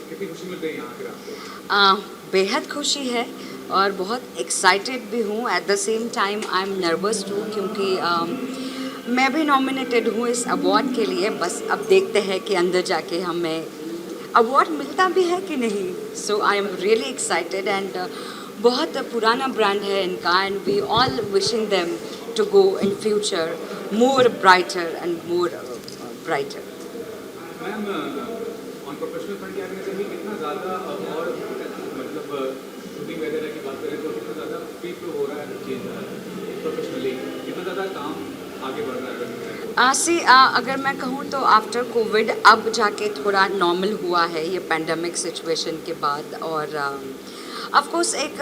कितनी खुशी मिल रही है यहाँ आकर आपको? बेहद खुशी है और बहुत एक्साइटेड भी हूँ। At the same time I am nervous too, क्योंकि मैं भी नॉमिनेटेड हूँ इस अवार्ड के लिए। बस अब देखते हैं कि अंदर जाके हमें अवार्ड मिलता भी है कि नहीं। So I am really excited and बहुत पुराना ब्रांड है इनका, and we all wishing them to go in future more brighter and more brighter. Ma'am, on professional front की आपने कही कितना ज़्यादा और मतलब शूटिंग वगैरह की बात करें तो कितना ज़्यादा फ्री फ्लो हो रहा है चीज़ प्रोफेशनली, कितना ज़्यादा काम आगे बढ़ रहा है? अगर मैं कहूँ तो आफ्टर कोविड अब जाके थोड़ा नॉर्मल हुआ है ये पैंडमिक सिचुएशन के बाद। और ऑफ कोर्स एक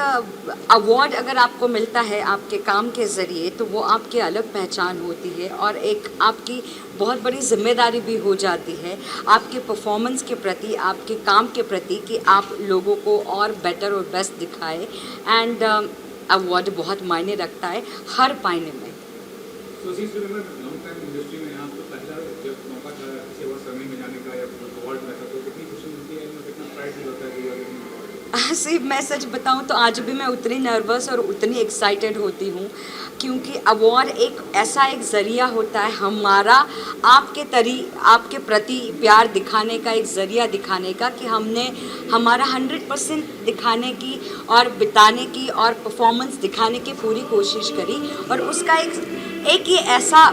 अवार्ड अगर आपको मिलता है आपके काम के ज़रिए तो वो आपकी अलग पहचान होती है और एक आपकी बहुत बड़ी जिम्मेदारी भी हो जाती है आपके परफॉर्मेंस के प्रति, आपके काम के प्रति, कि आप लोगों को और बेटर और बेस्ट दिखाए। एंड अवार्ड बहुत मायने रखता है हर मायने में। So since you remember long time industry में आप तो पहला जब मौका था किसी अवार्ड सेरेमनी में जाने का या अवार्ड में था तो कितनी खुशी मिलती है, कितना प्राइड फील होता है? सिर्फ मैं सच बताऊं तो आज भी मैं उतनी नर्वस और उतनी एक्साइटेड होती हूं, क्योंकि अवार्ड एक ऐसा एक ज़रिया होता है हमारा आपके प्रति प्यार दिखाने का, एक ज़रिया दिखाने का कि हमने हमारा 100% दिखाने की और बिताने की और परफॉर्मेंस दिखाने की पूरी कोशिश करी। और उसका एक ये ऐसा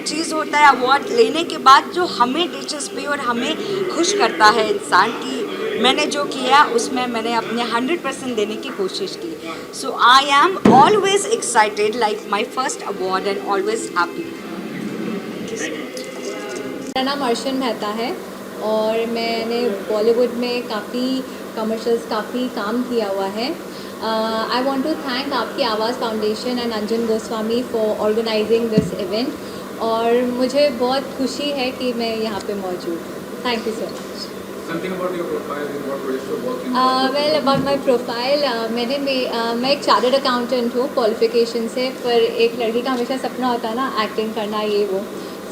चीज़ होता है अवार्ड लेने के बाद जो हमें दिलचस्पी और हमें खुश करता है इंसान की मैंने जो किया उसमें मैंने अपने 100% देने की कोशिश की। So I am always excited like my first award and always happy. मेरा नाम अर्शन मेहता है और मैंने बॉलीवुड में काफ़ी कमर्शियल्स काफ़ी काम किया हुआ है। I want to thank Aapki Awaaz foundation and Anjan Goswami for organising this event, और मुझे बहुत खुशी है कि मैं यहाँ पे मौजूद हूँ। Thank you so much. Something about your profile and what projects you're working on? Well about my profile, मैं एक चार्टर्ड अकाउंटेंट हूँ क्वालिफिकेशन से, पर एक लड़की का हमेशा सपना होता है ना एक्टिंग करना ये वो।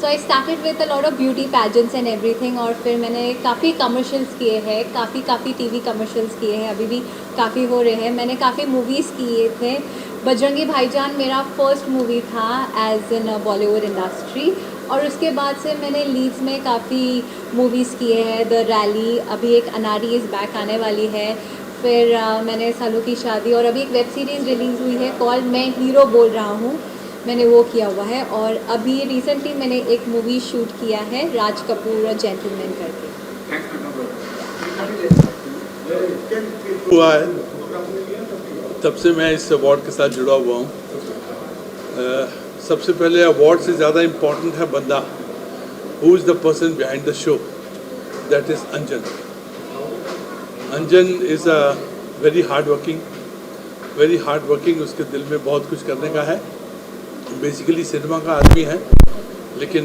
So I started with a lot of beauty pageants and everything, और फिर मैंने काफ़ी कमर्शियल्स किए हैं, काफ़ी टीवी कमर्शियल्स किए हैं, अभी भी काफ़ी हो रहे हैं। मैंने काफ़ी मूवीज़ किए थे। बजरंगी भाईजान मेरा फर्स्ट मूवी था एज इन बॉलीवुड इंडस्ट्री, और उसके बाद से मैंने लीड्स में काफ़ी मूवीज़ किए हैं। द रैली, अभी एक अनारी इज़ बैक आने वाली है, फिर मैंने सालों की शादी, और अभी एक वेब सीरीज़ रिलीज़ हुई है कॉल मैं हीरो बोल रहा हूँ, मैंने वो किया हुआ है। और अभी रिसेंटली मैंने एक मूवी शूट किया है राज कपूर जेंटलमैन करके। हुआ है तब से मैं इस अवार्ड के साथ जुड़ा हुआ हूँ। सबसे पहले अवार्ड से ज़्यादा इम्पोर्टेंट है बंदा, who is the person behind the show, that is Anjan. Anjan is a very hard working, उसके दिल में बहुत कुछ करने का है। बेसिकली सिनेमा का आदमी है, लेकिन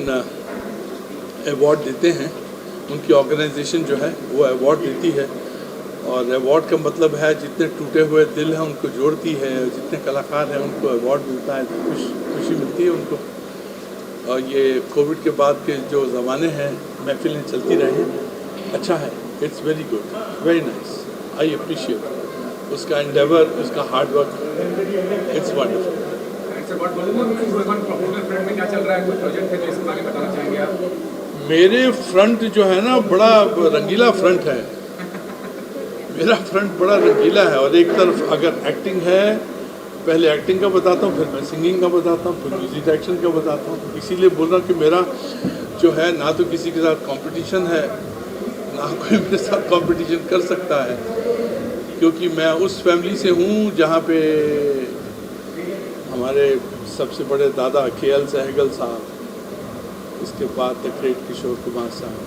अवार्ड देते हैं, उनकी ऑर्गेनाइजेशन जो है वो अवार्ड देती है, और अवार्ड का मतलब है जितने टूटे हुए दिल हैं उनको जोड़ती है, जितने कलाकार हैं उनको अवार्ड मिलता है, खुशी मिलती है उनको। और ये कोविड के बाद के जो ज़माने हैं महफिलें चलती रहें, अच्छा है, it's very good, very nice, I appreciate उसका एंडेवर, उसका हार्ड वर्क, इट्स वंडरफुल। क्या चल रहा है, कोई प्रोजेक्ट है जो इसके बारे में बताना चाहेंगे आप? मेरे फ्रंट जो है ना बड़ा रंगीला फ्रंट है, मेरा फ्रंट बड़ा रंगीला है। और एक तरफ अगर एक्टिंग है, पहले एक्टिंग का बताता हूँ, फिर मैं सिंगिंग का बताता हूँ, फिर म्यूजिक डायरेक्शन का बताता हूँ। इसीलिए बोल रहा हूँ कि मेरा जो है ना तो किसी के साथ कंपटीशन है, ना कोई मेरे साथ कंपटीशन कर सकता है, क्योंकि मैं उस फैमिली से हूँ जहाँ पे हमारे सबसे बड़े दादा KL सहगल साहब, इसके बाद द ग्रेट किशोर कुमार साहब,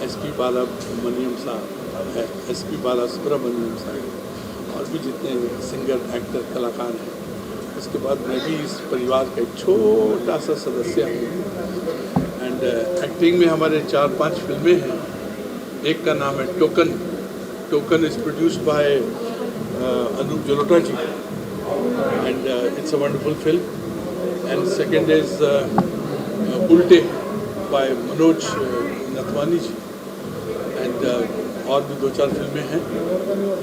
SP बालासुब्रमण्यम साहब है, SP बालासुब्रमण्यम साहब, और भी जितने सिंगर एक्टर कलाकार हैं। उसके बाद मैं भी इस परिवार का एक छोटा सा सदस्य हूँ। एंड एक्टिंग में हमारे 4-5 फिल्में हैं। एक का नाम है token is produced by Anup Jalota ji, and it's a wonderful film. And second is Ulte by Manoj Nathwani ji, and और भी 2-4 फिल्में हैं,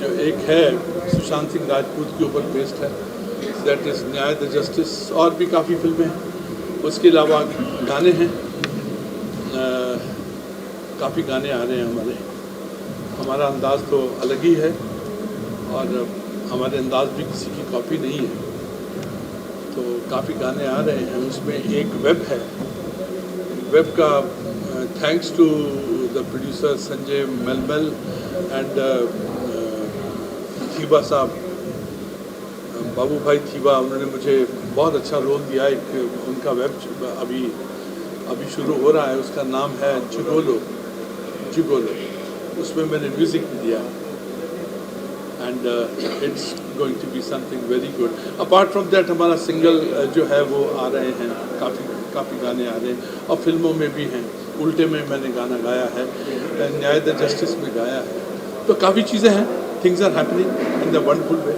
जो एक है सुशांत सिंह राजपूत के ऊपर बेस्ड है, दैट इज़ न्याय द जस्टिस, और भी काफ़ी फिल्में हैं। उसके अलावा गाने हैं, काफ़ी गाने आ रहे हैं हमारे। हमारा अंदाज़ तो अलग ही है और हमारे अंदाज़ भी किसी की कॉपी नहीं है, तो काफ़ी गाने आ रहे हैं। उसमें एक वेब है, वेब का thanks to the producer Sanjay Melmel and Theeba साहब, बाबू भाई थीबा, उन्होंने मुझे बहुत अच्छा रोल दिया। एक उनका वेब अभी शुरू हो रहा है, उसका नाम है जिगोलो। उसमें मैंने म्यूज़िक भी दिया and it's going to be something very good. Apart from that हमारा सिंगल जो है वो आ रहे हैं, काफ़ी गाने आ रहे हैं, और फिल्मों में भी हैं। उल्टे में मैंने गाना गाया है, न्याय द जस्टिस में गाया है, तो काफ़ी चीज़ें हैं। Things are happening in the wonderful way.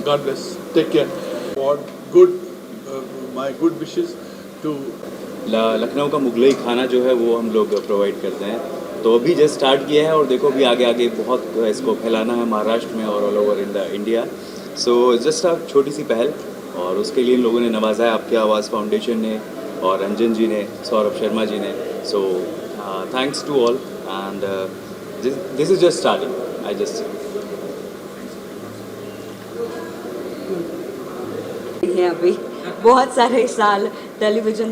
God bless. Take care. For my good wishes to. Lucknow का मुगलई खाना जो है वो हम लोग प्रोवाइड करते हैं, तो अभी जस्ट स्टार्ट किया है और देखो भी आगे बहुत इसको फैलाना है महाराष्ट्र में और all over India. So just a छोटी सी पहल, और उसके लिए इन लोगों ने नवाजा है, आपकी आवाज़ फाउंडेशन ने और रंजन जी ने, सौरभ शर्मा जी ने। So thanks to all and this is just starting. I just है अभी बहुत सारे साल टेलीविज़न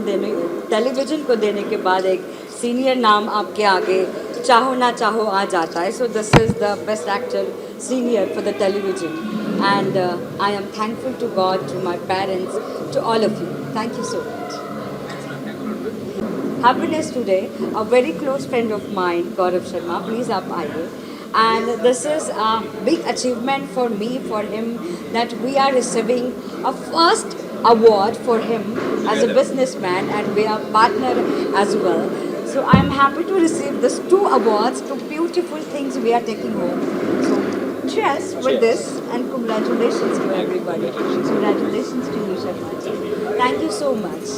को देने के बाद एक सीनियर नाम आपके आगे चाहो ना चाहो आ जाता है। So this is the best actor senior for the television and I am thankful to God, to my parents, to all of you. Thank you so much. Happiness today, a very close friend of mine, Gaurav Sharma, please up आइए। And this is a big achievement for me, for him, that we are receiving a first award for him as a businessman, and we are partner as well. So I am happy to receive these 2 awards, 2 beautiful things we are taking home. So cheers with this and congratulations to everybody. Congratulations to you, Sharma ji. Thank you so much.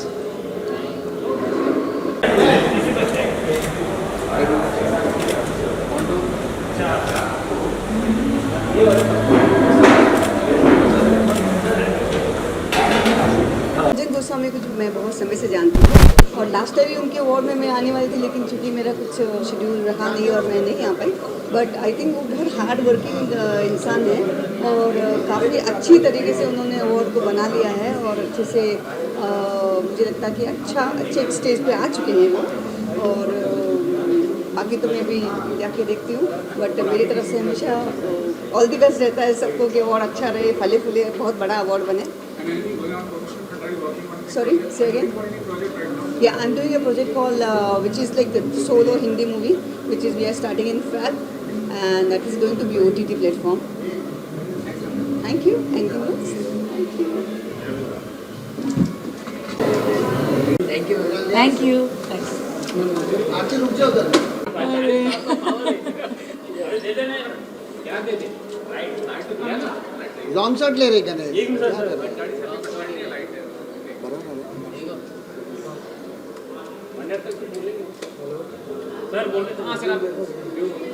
Ranjan Goswami को मैं बहुत समय से जानती हूँ और last time भी उनके अवार्ड में मैं आने वाली थी, लेकिन चूँकि मेरा कुछ शेड्यूल रहा नहीं और मैं नहीं आ पाई। बट आई थिंक वो बहुत हार्ड वर्किंग इंसान है और काफ़ी अच्छी तरीके से उन्होंने अवार्ड को बना लिया है और अच्छे से मुझे लगता है कि अच्छे एक स्टेज पे आ चुके हैं वो। और बाकी तो मैं भी जाके देखती हूँ, बट मेरी तरफ से हमेशा ऑल द बेस्ट रहता है सबको कि अवार्ड अच्छा रहे, फले फूले, बहुत बड़ा अवार्ड बने। Sorry, say again. Yeah, I'm doing a project called which is like the solo Hindi movie, which is we are starting in Feb, and that is going to be OTT platform. Thank you. Anything else? Thank you. Thank you. आके रुक जाओ उधर। Long shot ले रहे क्या नहीं?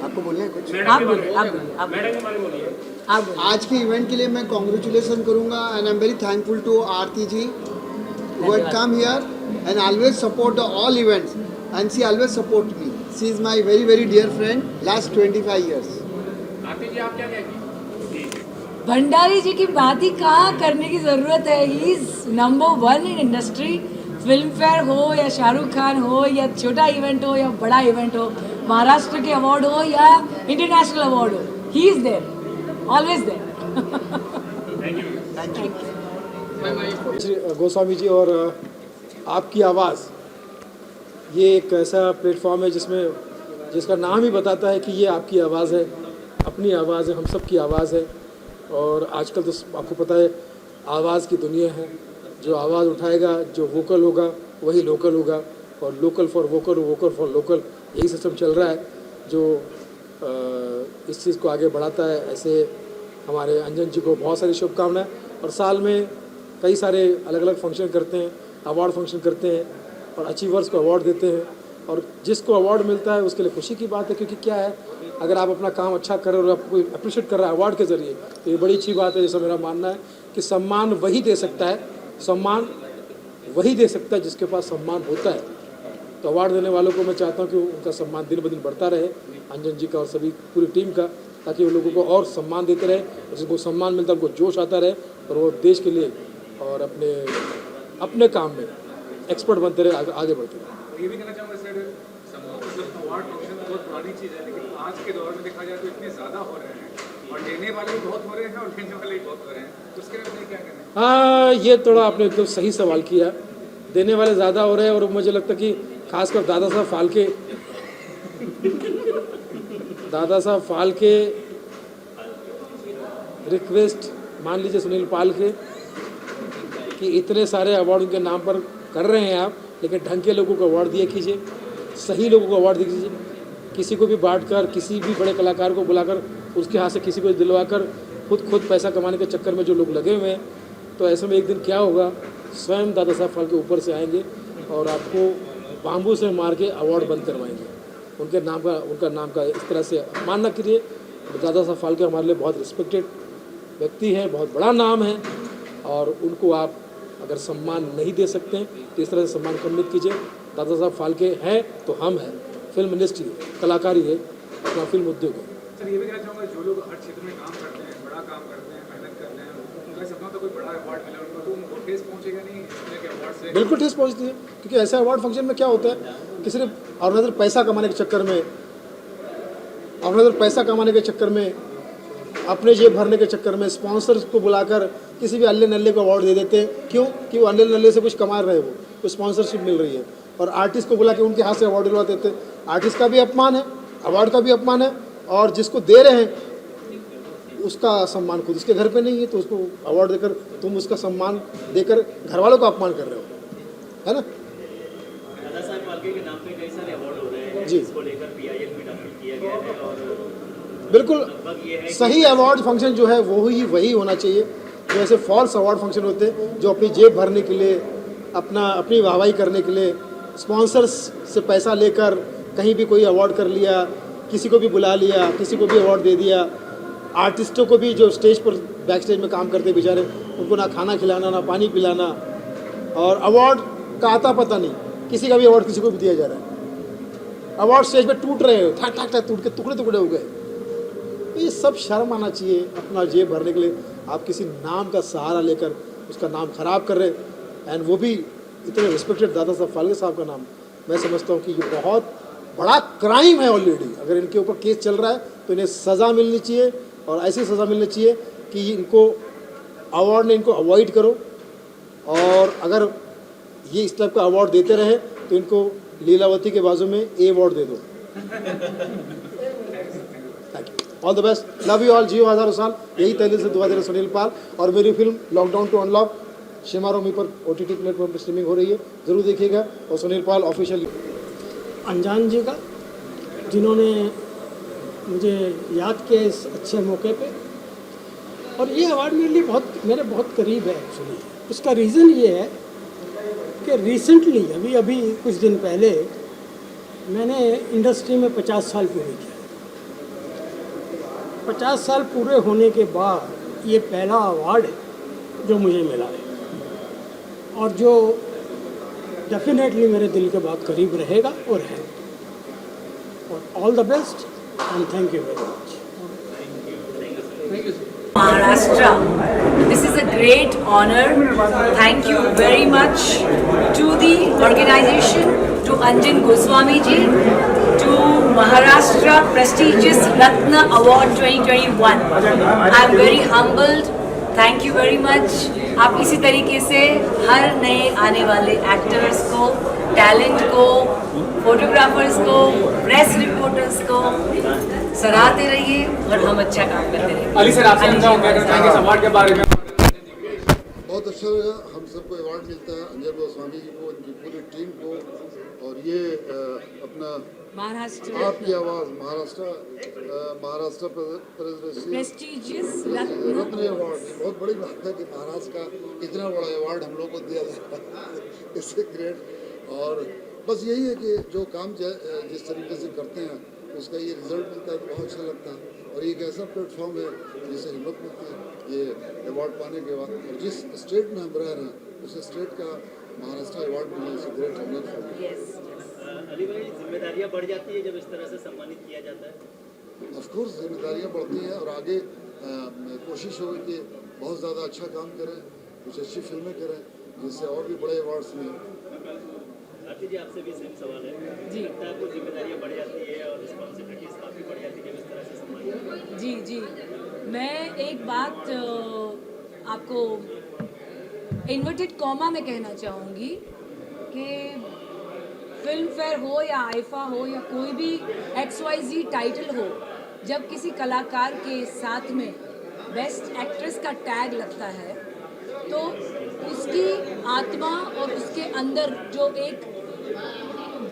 आपको बोलना है कुछ? आप बोलिए। आज के इवेंट के लिए मैं कॉन्ग्रेचुलेसन करूंगा and I am very thankful to Aarti ji who had come here and always support all events and she always support me. She is my very very dear friend last 25 years. Bhandari जी की बात ही कहाँ करने की ज़रूरत है। He is number 1 in industry. Film fair हो या शाहरुख खान हो या छोटा इवेंट हो या बड़ा इवेंट हो, महाराष्ट्र के अवार्ड हो या इंटरनेशनल अवार्ड हो, he is there, always there. Thank you. Shri Goswami ji और आपकी आवाज़, ये एक ऐसा प्लेटफॉर्म है जिसका नाम ही बताता है कि ये आपकी आवाज़ है, अपनी आवाज़ है, हम सब की आवाज़ है। और आजकल तो आपको पता है आवाज़ की दुनिया है, जो आवाज़ उठाएगा, जो वोकल होगा वही लोकल होगा, और local for vocal, vocal for local, यही सिस्टम चल रहा है जो इस चीज़ को आगे बढ़ाता है। ऐसे हमारे अंजन जी को बहुत सारी शुभकामनाएं, और साल में कई सारे अलग अलग फंक्शन करते हैं, अवार्ड फंक्शन करते हैं और अचीवर्स को अवार्ड देते हैं, और जिसको अवार्ड मिलता है उसके लिए खुशी की बात है, क्योंकि क्या है, अगर आप अपना काम अच्छा कर रहे हो और आपको कोई अप्रिशिएट कर रहा है अवार्ड के ज़रिए, तो ये बड़ी अच्छी बात है। जैसा मेरा मानना है कि सम्मान वही दे सकता है, सम्मान वही दे सकता है जिसके पास सम्मान होता है। तो अवार्ड देने वालों को मैं चाहता हूँ कि उनका सम्मान दिन ब दिन बढ़ता रहे, अंजन जी का और सभी पूरी टीम का, ताकि वो लोगों को और सम्मान देते रहे, और जिनको सम्मान मिलता है उनको जोश आता रहे और वो देश के लिए और अपने काम में एक्सपर्ट बनते रहे, आगे बढ़ते रहे। ये भी कहना चाहूँगा सर, मतलब अवार्ड फंक्शन बहुत पुरानी चीज़ है, लेकिन आज के दौर में देखा जाए तो इतने ज़्यादा हो रहे हैं और लेने वाले भी बहुत हो रहे हैं और लेने वाले भी बहुत हो रहे हैं, तो उसके लिए क्या कहना है? हाँ, ये थोड़ा आपने एकदम सही सवाल किया। देने वाले ज़्यादा हो रहे हैं और मुझे लगता है कि खासकर दादा साहब फाल्के रिक्वेस्ट मान लीजिए सुनील पाल के कि इतने सारे अवार्ड उनके नाम पर कर रहे हैं आप, लेकिन ढंग के लोगों को अवार्ड दिया कीजिए, सही लोगों को अवार्ड दीजिए। किसी को भी बांटकर, किसी भी बड़े कलाकार को बुलाकर उसके हाथ से किसी को दिलवाकर खुद पैसा कमाने के चक्कर में जो लोग लगे हुए हैं, तो ऐसे में एक दिन क्या होगा, स्वयं दादा साहब फाल्के ऊपर से आएंगे और आपको बाम्बू से मार के अवार्ड बंद करवाएंगे। उनका नाम का इस तरह से अपमान न करिए। दादा साहब फाल्के हमारे लिए बहुत रिस्पेक्टेड व्यक्ति हैं, बहुत बड़ा नाम है, और उनको आप अगर सम्मान नहीं दे सकते हैं तो इस तरह से सम्मान कम मत कीजिए। दादा साहब फाल्के हैं तो हम हैं, फिल्म इंडस्ट्री है, कलाकारी है, अपना फिल्म उद्योग है। सर ये भी कहना चाहूँगा, जो लोग हर क्षेत्र में काम करते हैं, बड़ा काम करते हैं, मेहनत करते हैं, उनका सपना तो कोई बड़ा अवार्ड मिला उनको, तो उनको ठेस पहुँचेगा नहीं इतने के अवार्ड से? बिल्कुल ठेस पहुँचती है, क्योंकि ऐसे अवार्ड फंक्शन में क्या होता है कि सिर्फ ऑर्गेनाइजर पैसा कमाने के चक्कर में अपने जेब भरने के चक्कर में स्पॉन्सर्स को बुलाकर किसी भी अल्ले नल्ले को अवार्ड दे देते हैं। क्यों? कि वो अल्ले नल्ले से कुछ कमा रहे, वो कुछ स्पॉन्सरशिप मिल रही है, और आर्टिस्ट को बुला के उनके हाथ से अवार्ड दिलवा देते हैं। आर्टिस्ट का भी अपमान है, अवार्ड का भी अपमान है, और जिसको दे रहे हैं उसका सम्मान खुद उसके घर पे नहीं है, तो उसको अवार्ड देकर तुम उसका सम्मान देकर घर वालों का अपमान कर रहे हो, है ना? दादा साहब फाल्के के नाम पे कई सारे अवार्ड हो रहे हैं, जी, इसको लेकर PIL में दाखिल किया गया है, और बिल्कुल सही अवार्ड फंक्शन जो है वो ही वही होना चाहिए। जो ऐसे फॉल्स अवार्ड फंक्शन होते हैं, जो अपनी जेब भरने के लिए, अपनी वाहवाही करने के लिए स्पॉन्सर्स से पैसा लेकर कहीं भी कोई अवार्ड कर लिया, किसी को भी बुला लिया, किसी को भी अवार्ड दे दिया। आर्टिस्टों को भी जो स्टेज पर बैक स्टेज में काम करते बेचारे, उनको ना खाना खिलाना ना पानी पिलाना, और अवार्ड का आता पता नहीं, किसी का भी अवार्ड किसी को भी दिया जा रहा है। अवार्ड स्टेज पर टूट रहे हो, ठाक ठाक ठाक टूट के टुकड़े हो गए। ये सब शर्म आना चाहिए। अपना जेब भरने के लिए आप किसी नाम का सहारा लेकर उसका नाम खराब कर रहे, एंड वो भी इतने रिस्पेक्टेड दादा साहब फाल्के साहब का नाम। मैं समझता हूँ कि ये बहुत बड़ा क्राइम है ऑलरेडी। अगर इनके ऊपर केस चल रहा है तो इन्हें सज़ा मिलनी चाहिए, और ऐसी सज़ा मिलनी चाहिए कि इनको अवार्ड ने इनको अवॉइड करो, और अगर ये इस टाइप का अवार्ड देते रहे तो इनको लीलावती के बाजू में ए अवार्ड दे दो। All the best, love you all, जियो हज़ारों साल। यही तहलील से दुआ दे रहे सुनील पाल। और मेरी फिल्म लॉकडाउन टू अनलॉक शिमा रोमी पर OTT प्लेटफॉर्म पर स्ट्रीमिंग हो रही है, ज़रूर देखिएगा। और सुनील पाल ऑफिशियल अनजान जी का, जिन्होंने मुझे याद किया इस अच्छे मौके पे, और ये अवार्ड मेरे लिए मेरे बहुत करीब है एक्चुअली। उसका रीज़न ये है कि रिसेंटली अभी कुछ दिन पहले मैंने इंडस्ट्री में 50 साल पूरे किए। 50 साल पूरे होने के बाद ये पहला अवार्ड है जो मुझे मिला है, और जो डेफिनेटली मेरे दिल के बहुत करीब रहेगा और है। और all the best and thank you very much. Maharashtra. This is a great honor. Thank you very much to the organization, to Anjan Goswami ji, to Maharashtra prestigious Ratna Award 2021. I am very humbled. Thank you very much. आप इसी तरीके से हर नए आने वाले actors को, talent को, photographers को, प्रेस रिपोर्टर्स को सराहते रहिए और हम अच्छा काम करते रहिए। अली सर, आपसे हम क्या कहना चाहेंगे इस अवार्ड के बारे में? बहुत अच्छा लगा, हम सबको अवार्ड मिलता है, अंजन गोस्वामी जी को, उनकी पूरी टीम को, और ये अपना महाराष्ट्र आपकी आवाज़ महाराष्ट्र प्रेस्टिजियस रत्न अवार्ड। बहुत बड़ी बात है कि महाराष्ट्र का इतना बड़ा अवार्ड हम लोग को दिया जाता है, इससे ग्रेट। और बस यही है कि जो काम जिस तरीके से करते हैं उसका ये रिजल्ट मिलता है, बहुत अच्छा लगता है। और ये एक ऐसा प्लेटफॉर्म है जिससे हिम्मत मिलती है ये अवार्ड पाने के बाद। और जिस स्टेट में हम रह रहे हैं उस स्टेट का महाराष्ट्र अवार्ड मिलने से great honour for me. Ali भाई, जिम्मेदारियाँ बढ़ जाती है जब इस तरह से सम्मानित किया जाता है? ऑफकोर्स जिम्मेदारियाँ बढ़ती हैं और आगे कोशिश होगी कि बहुत ज़्यादा अच्छा काम करें, कुछ अच्छी फिल्में करें जिससे और भी बड़े अवार्ड्स मिलें। आरती जी, आपसे भी सेम सवाल है जी। लगता है आपको जिम्मेदारियाँ बढ़ जाती है और रिस्पॉन्सिबिलिटीज़ काफ़ी बढ़ जाती है जब इस तरह से सम्मानित? जी जी, मैं एक बात आपको इन्वर्टेड कॉमा में कहना चाहूँगी कि फिल्म फेयर हो या आईफा हो या कोई भी XYZ टाइटल हो, जब किसी कलाकार के साथ में बेस्ट एक्ट्रेस का टैग लगता है तो उसकी आत्मा और उसके अंदर जो एक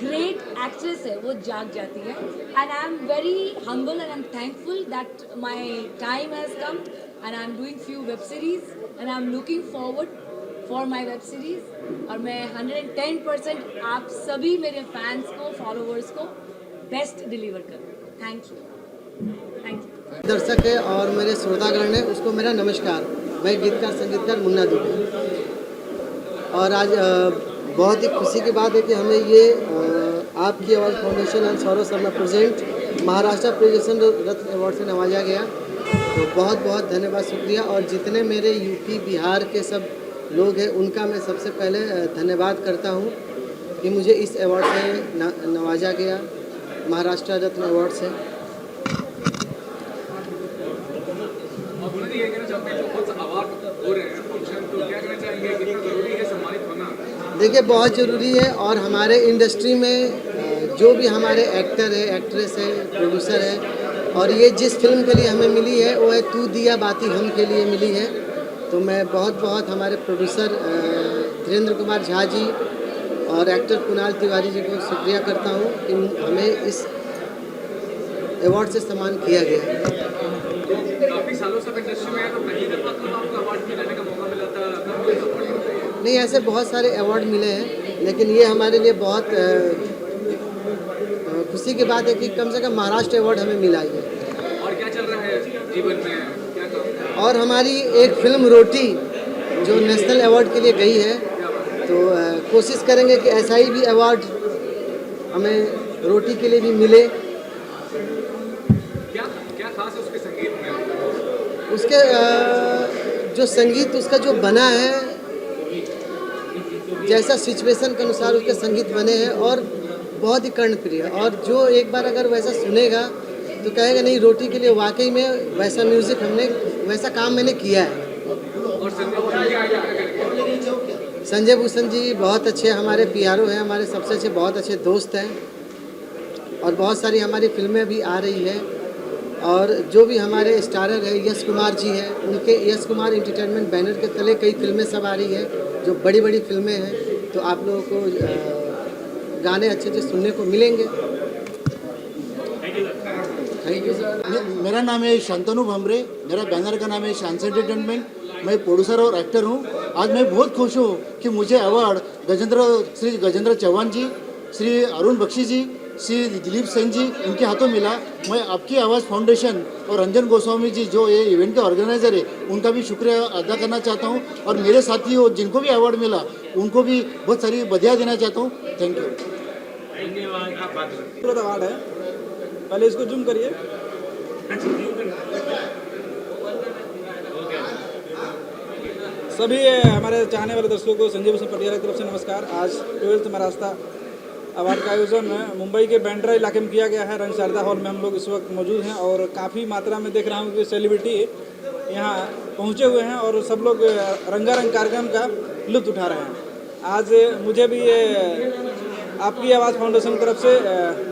ग्रेट एक्ट्रेस है वो जाग जाती है। And I am very humble and I am thankful that my time has come and I am doing few web series and I am looking forward for my web series. और मैं 110% आप सभी मेरे फैंस को, followers को best deliver करूँ। Thank you, thank you. दर्शक है और मेरे श्रोतागण है उसको मेरा नमस्कार। मैं गीतकार संगीतकार मुन्ना दुबे। और आज बहुत ही खुशी की बात है कि हमें ये आपकी Awaaz foundation and Saurabh Sharma present Maharashtra Priyadarshan Ratna award से नवाजा गया। तो बहुत बहुत धन्यवाद, शुक्रिया। और जितने मेरे यूपी बिहार के सब लोग हैं उनका मैं सबसे पहले धन्यवाद करता हूँ कि मुझे इस अवार्ड से नवाजा गया, महाराष्ट्र रत्न अवार्ड से। ये कहना चाहते हैं बहुत अवार्ड हो रहे हैं फंक्शन, तो क्या कहना चाहेंगे, कितना ज़रूरी है सम्मानित होना? देखिए, बहुत ज़रूरी है। और हमारे इंडस्ट्री में जो भी हमारे एक्टर है, एक्ट्रेस है, प्रोड्यूसर है, और ये जिस फिल्म के लिए हमें मिली है वो है तू दिया बाती हम के लिए मिली है। तो मैं बहुत बहुत हमारे प्रोड्यूसर धीरेन्द्र कुमार झा जी और एक्टर कुणाल तिवारी जी को शुक्रिया करता हूँ कि हमें इस अवार्ड से सम्मान किया गया है। काफ़ी सालों से इंडस्ट्री में है तो पहली दफा तो आपको अवार्ड मिलाने का मौका मिला था, कब मिला था? नहीं, ऐसे बहुत सारे अवार्ड मिले हैं, लेकिन ये हमारे लिए बहुत खुशी की बात है कि कम से कम महाराष्ट्र अवार्ड हमें मिला है। और क्या चल रहा है जीवन में, क्या काम? और हमारी एक फिल्म रोटी जो नेशनल अवार्ड के लिए गई है, तो कोशिश करेंगे कि ऐसा ही भी अवार्ड हमें रोटी के लिए भी मिले। क्या खास है उसके संगीत में? उसके जो संगीत उसका जो बना है, जैसा सिचुएशन के अनुसार उसके संगीत बने हैं और बहुत ही कर्णप्रिय। और जो एक बार अगर वैसा सुनेगा तो कहेगा नहीं, रोटी के लिए वाकई में वैसा म्यूज़िक हमने, वैसा काम मैंने किया है। और संजय भूषण जी बहुत अच्छे हमारे PRO हैं, हमारे सबसे अच्छे, बहुत अच्छे दोस्त हैं। और बहुत सारी हमारी फिल्में भी आ रही है। और जो भी हमारे स्टारर है यश कुमार जी हैं, उनके यश कुमार एंटरटेनमेंट बैनर के तले कई फिल्में सब आ रही है जो बड़ी बड़ी फिल्में हैं। तो आप लोगों को गाने अच्छे अच्छे सुनने को मिलेंगे। Thank you sir. मेरा नाम है शांतनु भामरे, मेरा बैनर का नाम है शांस एंटरटेनमेंट। मैं प्रोड्यूसर और एक्टर हूँ। आज मैं बहुत खुश हूँ कि मुझे अवार्ड श्री गजेंद्र चौहान जी, श्री अरुण बख्शी जी, श्री दिलीप सेन जी, इनके हाथों मिला। मैं आपकी आवाज़ फाउंडेशन और रंजन गोस्वामी जी जो ये इवेंट के ऑर्गेनाइजर है उनका भी शुक्रिया अदा करना चाहता हूँ। और मेरे साथियों जिनको भी अवार्ड मिला उनको भी बहुत सारी बधाई देना चाहता हूँ। Thank you. अवार्ड है, पहले इसको जूम करिए। सभी हमारे चाहने वाले दर्शकों को संजय भूषण पटियाला की तरफ से नमस्कार। आज 12th महाराष्ट्र अवार्ड का आयोजन मुंबई के बैंड्रा इलाके में किया गया है। रंगशारदा हॉल में हम लोग इस वक्त मौजूद हैं और काफ़ी मात्रा में देख रहा हूँ कि सेलिब्रिटी यहाँ पहुँचे हुए हैं और सब लोग रंगारंग कार्यक्रम का लुत्फ उठा रहे हैं। आज मुझे भी ये आपकी आवाज़ फाउंडेशन की तरफ से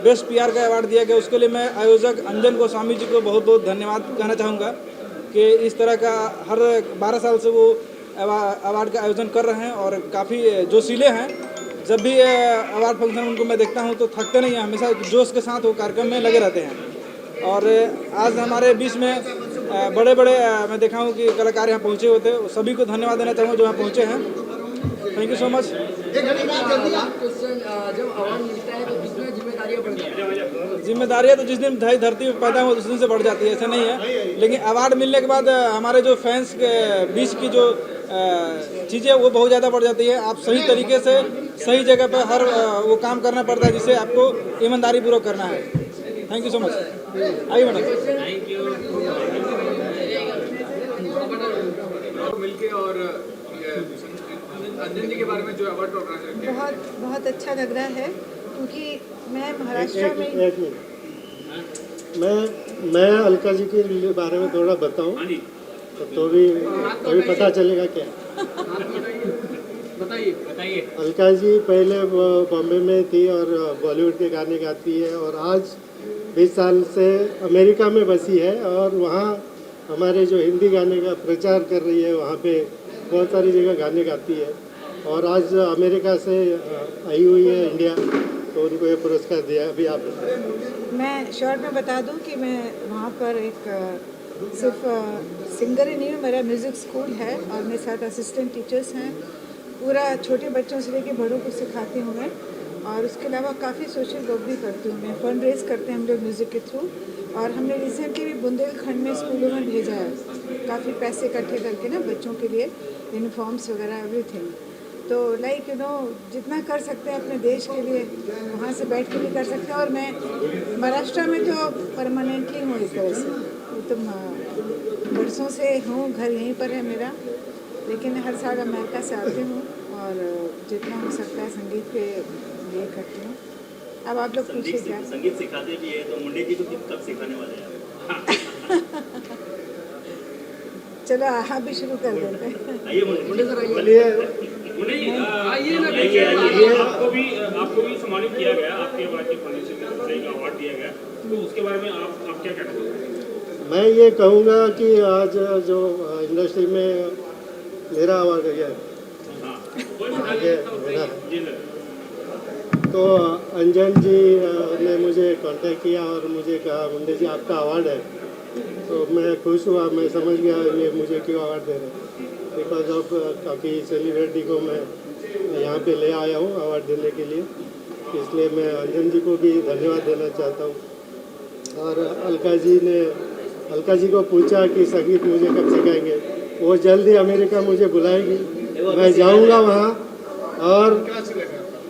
बेस्ट PR का अवार्ड दिया गया, उसके लिए मैं आयोजक अंजन गोस्वामी जी को बहुत बहुत धन्यवाद कहना चाहूँगा कि इस तरह का हर 12 साल से वो अवार्ड का आयोजन कर रहे हैं और काफ़ी जोशीले हैं। जब भी अवार्ड फंक्शन उनको मैं देखता हूं तो थकते नहीं हैं, हमेशा जोश के साथ वो कार्यक्रम में लगे रहते हैं। और आज हमारे बीच में बड़े बड़े मैं देखा हूं कि कलाकार यहाँ पहुँचे हुए थे, सभी को धन्यवाद देना चाहूँगा जो यहाँ पहुँचे हैं। Thank you so much. जब अवार्ड मिलता है तो कितना जिम्मेदारियां बढ़ जाती है? जिम्मेदारियाँ तो जिस दिन धरती पे पैदा हो उस दिन से बढ़ जाती है, ऐसा नहीं है। लेकिन अवार्ड मिलने के बाद हमारे जो फैंस के बीच की जो चीज़ें वो बहुत ज़्यादा बढ़ जाती है। आप सही तरीके से सही जगह पे हर वो काम करना पड़ता है जिसे आपको ईमानदारी पूर्वक करना है। Thank you so much. आइए मैडम। मिलके और अंजन जी के बारे में जो अवार्ड ऑर्गेनाइजर किया बहुत बहुत अच्छा लग रहा है क्योंकि मैं महाराष्ट्र में एक मिनट, मैं अलका जी के बारे में थोड़ा बताऊं तो भी पता चलेगा क्या। बताइए। अलका जी पहले बॉम्बे में थी और बॉलीवुड के गाने गाती है और आज 20 साल से अमेरिका में बसी है और वहाँ हमारे जो हिंदी गाने का प्रचार कर रही है, वहाँ पे बहुत सारी जगह गाने गाती है और आज अमेरिका से आई हुई है इंडिया, तो उनको ये पुरस्कार दिया। अभी आप मैं शॉर्ट में बता दूं कि मैं वहाँ पर एक सिर्फ सिंगर ही नहीं हूँ, मेरा म्यूज़िक स्कूल है और मेरे साथ असिस्टेंट टीचर्स हैं। पूरा छोटे बच्चों से लेके बड़ों को सिखाती हूँ मैं और उसके अलावा काफ़ी सोशल वर्क भी करती हूँ मैं। फंड रेज करते हैं हम लोग म्यूज़िक के थ्रू और हमने रिसेंटली भी बुंदेलखंड में स्कूलों में भेजा है काफ़ी पैसे इकट्ठे करके ना बच्चों के लिए, यूनिफॉर्म्स वगैरह एवरीथिंग। तो लाइक जितना कर सकते हैं अपने देश के लिए वहाँ से बैठ के भी कर सकते हैं। और मैं महाराष्ट्र में तो परमानेंटली हूँ एक तरह से, तो बरसों से हूँ, घर यहीं पर है मेरा, लेकिन हर साल अमेरिका से आती हूँ और जितना हो सकता है संगीत के लिए करती हूँ। अब आप लोग पूछिए क्या संगीत सिखाते भी है तो मुंडे जी को कब सिखाने वाले हैं? चलो आप भी शुरू कर देते हैं। आपको भी सम्मानित किया गया, आपके भारतीय फाउंडेशन से एक अवार्ड दिया गया, तो उसके बारे में आप क्या कहना चाहते? मैं ये कहूँगा कि आज जो इंडस्ट्री में मेरा अवार्ड गया तो अंजन जी ने मुझे कांटेक्ट किया और मुझे कहा मुंडे जी आपका अवार्ड है, तो मैं खुश हुआ। मैं समझ गया ये मुझे क्यों अवार्ड दे रहे हैं, बिकॉज ऑफ काफ़ी सेलिब्रिटी को मैं यहाँ पे ले आया हूँ अवार्ड देने के लिए, इसलिए मैं अंजन जी को भी धन्यवाद देना चाहता हूँ। और अलका जी को पूछा कि संगीत मुझे कब सिखाएंगे, वो जल्दी अमेरिका मुझे बुलाएगी, मैं जाऊँगा वहाँ और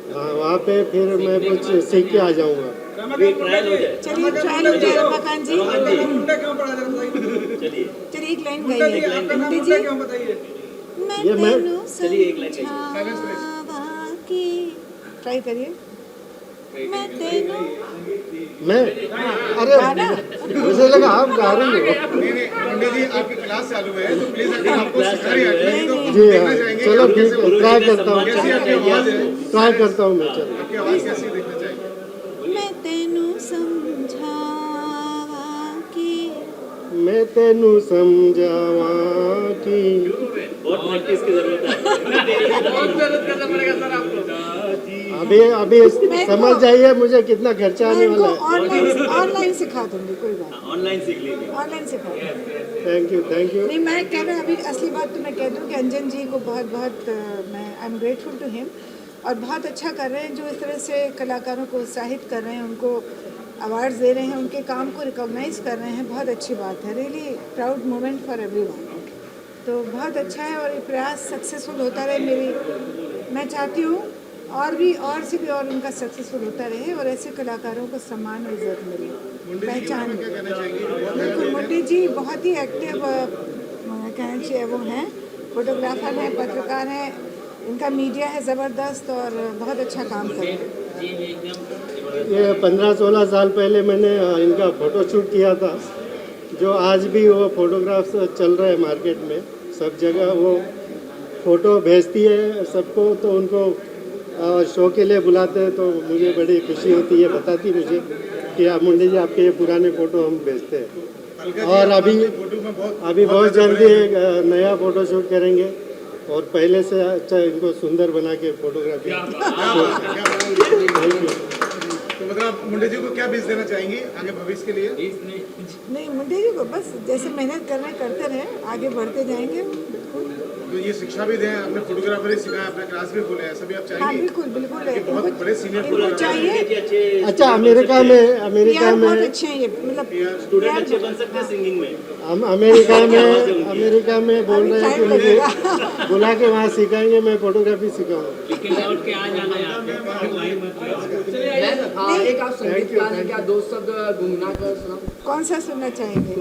वहाँ पे फिर मैं कुछ सीख के आ जाऊँगा। चलिए ट्रायल हो जाए रमाकांत जी। चलिए एक लाइन गाइए मुंडे जी। मैं ट्राई करिए। मैं अरे मुझे लगा आप गा रही हो। पंडित जी आपकी क्लास चालू है तो प्लीज अगर आपको सिखा रही है जी हाँ, चलो ठीक है, ट्राई करता हूँ मैं। चलो आपकी आवाज कैसी देखना चाहिए? मैं तेनू समझावा कि मैं तेनू समझावा कि बहुत प्रैक्टिस की जरूरत है। बहुत मेहनत करना पड़ेगा सर आपको। अभी समझ जाइए मुझे कितना खर्चा आने वाला है। ऑनलाइन सिखा दूंगी, कोई बात ऑनलाइन सीख लीजिए। ऑनलाइन सिखा दूंगी। Thank you. नहीं मैं कह रहा अभी असली बात तो मैं कह दूँ कि अंजन जी को बहुत मैं I am grateful to him और बहुत अच्छा कर रहे हैं जो इस तरह से कलाकारों को उत्साहित कर रहे हैं, उनको अवार्ड्स दे रहे हैं, उनके काम को रिकॉग्नाइज कर रहे हैं। बहुत अच्छी बात है, really proud moment for everyone. तो बहुत अच्छा है और ये प्रयास सक्सेसफुल होता रहे। मैं चाहती हूँ और से भी और उनका सक्सेसफुल होता रहे और ऐसे कलाकारों को सम्मान और इज्जत मिले, पहचान मिले। बिल्कुल, मुंडे जी बहुत ही एक्टिव कहना चाहिए वो हैं, फोटोग्राफर हैं, पत्रकार हैं, इनका मीडिया है ज़बरदस्त और बहुत अच्छा काम कर रहे हैं। ये 15-16 साल पहले मैंने इनका फ़ोटो शूट किया था, जो आज भी वो फोटोग्राफ्स चल रहे हैं मार्केट में, सब जगह वो फ़ोटो भेजती है सबको, तो उनको शो के लिए बुलाते हैं तो मुझे बड़ी खुशी होती है, बताती मुझे कि आप मुंडे जी आपके ये पुराने फ़ोटो हम भेजते हैं। और अभी बहुत जल्दी एक नया फ़ोटो शूट करेंगे और पहले से अच्छा इनको सुंदर बना के फोटोग्राफी। Thank you. तो मतलब मुंडे जी को क्या बीज देना चाहेंगी आगे भविष्य के लिए? नहीं, मुंडे जी को बस जैसे मेहनत कर रहे करते रहे, आगे बढ़ते जाएंगे। बिल्कुल। तो ये शिक्षा भी दें, अपने फोटोग्राफर ही सिखाएं, अपना क्लास भी खोले, ऐसा भी आप हाँ चाहेंगे? बिल्कुल बिल्कुल कि बहुत बड़े सीनियर इनको चाहिए। अच्छा, अमेरिका में यार बहुत अच्छे हैं ये, मतलब स्टूडेंट अच्छे बन सकते हैं सिंगिंग में। अमेरिका में बोल रहे हैं कि मुझे बुला के वहाँ सिखाएंगे, मैं फोटोग्राफी सिखाऊंगा। लेकिन लौट के आ जाना है आपको, वहीं मत रहो। एक आप संगीतकार हैं, क्या दो शब्द गुनगुना कर सुनाओ? कौन सा सुनना चाहेंगे?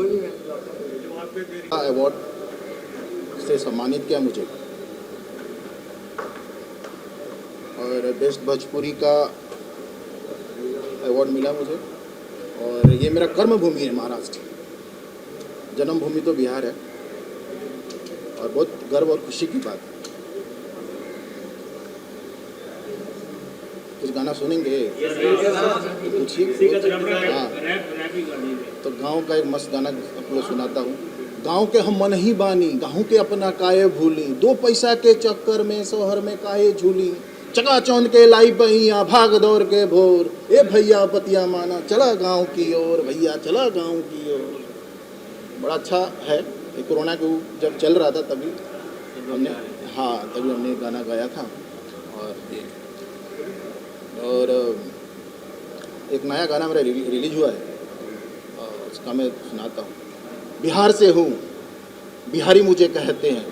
अवार्ड से सम्मानित किया मुझे, और बेस्ट भोजपुरी का अवार्ड मिला मुझे। और ये मेरा कर्म भूमि है महाराष्ट्र, जन्मभूमि तो बिहार है, और बहुत गर्व और खुशी की बात है। कुछ गाना सुनेंगे? पूछिए। हाँ, तो गांव का एक मस्त गाना आपको सुनाता हूँ। गांव के हम मन ही बानी, गाँव के अपना काये भूली, 2 पैसा के चक्कर में शहर में काहे झूली, चकाचौंध के लाई बहिया भाग दौड़ के भोर, ए भैया पतिया माना चला गांव की ओर, भैया चला गांव की ओर। बड़ा अच्छा है। ये कोरोना के जब चल रहा था तभी हमने गाना गाया था। और एक नया गाना मेरा रिलीज हुआ है, उसका मैं सुनाता हूँ। बिहार से हूँ, बिहारी मुझे कहते हैं,